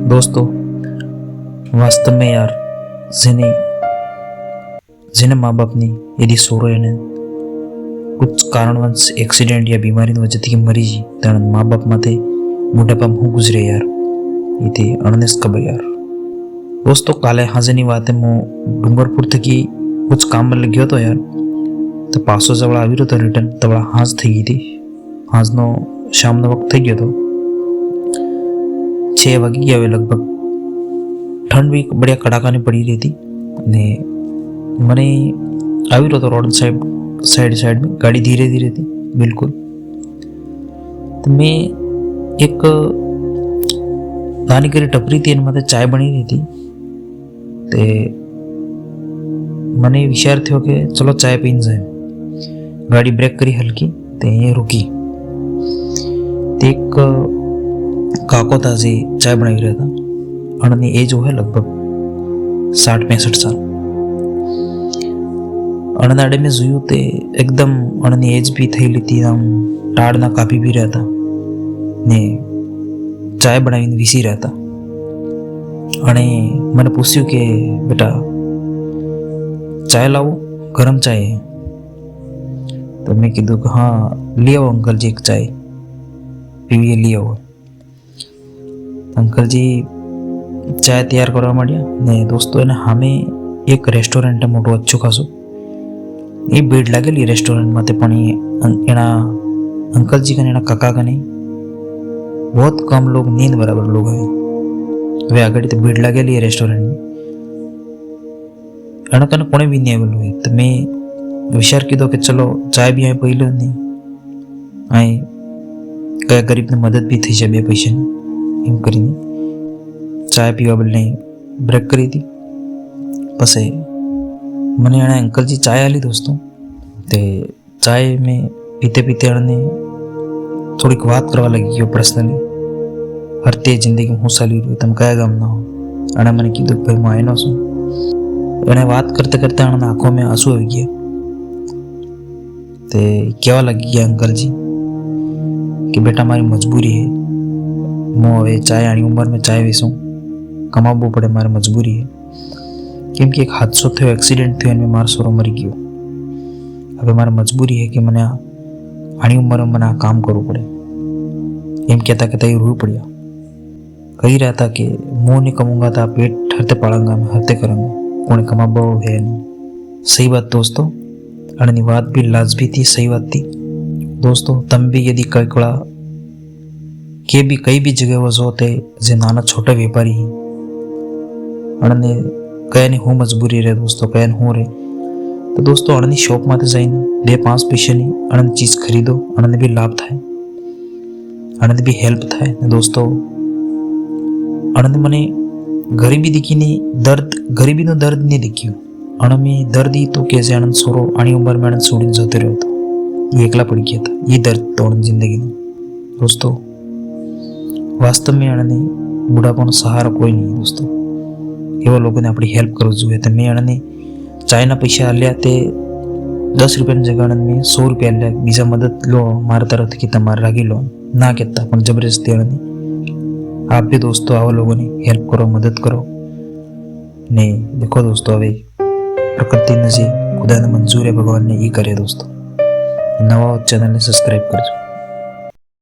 दोस्तों वास्तव में यार જેને જેને મા બાપની यदि સોરો એને कुछ कारणवश एक्सीडेंट या बीमारी वजह मरी जी तर माँ बाप माथे मोटापा हूँ गुजरे यार ये अणनेस खबर यार। दोस्तों काले हाजेनी बात है मैं डूंगरपुर थकी कुछ काम में गयो तो यार तो पासो जवड़ा आवी रह्यो तो रिटर्न तवड़ा हाज थई गई थी। हाजनो शामनो वक्त थई गयो तो 6 वागी गया लगभग। ठंड भी बढ़िया कड़ाकानी पड़ी रही थी ने मने आवी रह्यो तो रोड साइड में गाड़ी धीरे धीरे थी बिल्कुल। तो मैं एक नानी करी टपरी थी माथे चाय बनी रही थी ते मने विचार थयो कि चलो चाय पीने जाए। गाड़ी ब्रेक करी हल्की ते ये रुकी ते एक काको था जे चाय बनावी रहा था। अणनी एज है लगभग 60-65 साल। अणनाडे में जोयु ते एकदम अणनी एज भी थई थी आम टाड़ना कापी भी रहा था ने चाय बनावीने वीसी रहा था। अणे मैंने पूछ्યું कि बेटा चाय लाओ गरम चाय है। तो मैं कीधु कि हाँ ले आओ अंकल जी एक चाय पीवी ले आओ। अंकल जी चाय तैयार करवा मांड्या ने दोस्तों एने हामे एक रेस्टोरेंट है मोटो अच्छो खासो। ये भीड़ लागेली रेस्टोरेंट माते पण एना अंकल जी कने एना काका कने बहुत कम लोग नींद बराबर लोग है वे आगड़ी तो भीड़ लागेली रेस्टोरेंट में। एना कने कोणे भी नहीं आवेलो है तो मैं विचार कीधो कि चलो चाय भी आए पी लो नहीं आए कया गरीब ने मदद भी थी जाए 2 पैसा एम करीने चाय पीवा बदले ब्रेक करी थी। पसे मने एणे अंकल जी चाय आली दोस्तों ते चाय में पीते पीते एणे थोड़ी बात करवा लगी गयो पर्सनली हरते जिंदगी में हूँ साली रही तम कया गामना हो। एणे मने कीधुं भाई मैं आयनो छुं। एणे बात करते करते एणे आंखों में आंसू आई गया ते केवा लगी गया अंकल जी कि बेटा मारी मजबूरी है मैं हवे चाय आनी उम्र में चाय वेचूं कमावू पड़े मारे मजबूरी है केम कि एक हादसो थयो एक्सीडेंट थयो एने मारो सोरो मरी गयो। हवे मारे मजबूरी है कि मने आनी उम्र में मने आ काम करवू पड़े। एम कहता कहता ये रो पड़िया कही रहा था कि मुँह नहीं कमाऊंगा तो पेट हरते पाड़ूंगा मैं हरते करूंगा कोने कमाबो है नहीं। सही बात दोस्तों अणनी बात भी लाजमी थी सही बात थी। दोस्तों तम भी यदि कई भी जगह वो होते जे नाना छोटा व्यापारी ही अणने कयानी हूँ मजबूरी रहे दोस्तों कयान हूँ रे तो दोस्तों अणनी शॉप माते जाइने 2-5 पैसानी अणनी चीज खरीदो अणने भी लाभ थाय अणने भी हेल्प थाय। दोस्तों अणने मने गरीबी दिखी नहीं दर्द गरीबी नो दर्द नहीं दिख्यो अण में दर्द ही तो कैसे आनंद सोरो आनी उम्र में आनंद छोड़ी जते रहो तो ये एकला पड़ गया था ये दर्द तो जिंदगी में। दोस्तों वास्तव में अणने बुढ़ापा सहारा कोई नहीं दोस्तों एवं लोगों ने अपनी हेल्प करव જોઈએ। तो मैं अणने चायना पैसा आल्या ते 10 रुपया जगह अणने में 100 रुपया आल्या बीजा मदद लो मारा तरफ कि तमारे रागी लो ना कहता पण जबरदस्ती अणने आप भी दोस्तों आवा लोगों ने हेल्प करो मदद करो ने देखो दोस्तों हवे प्रकृति ने जे खुदा ने मंजूर है भगवान ने ये करे दोस्तों। नवा चैनल ने सब्सक्राइब करजो।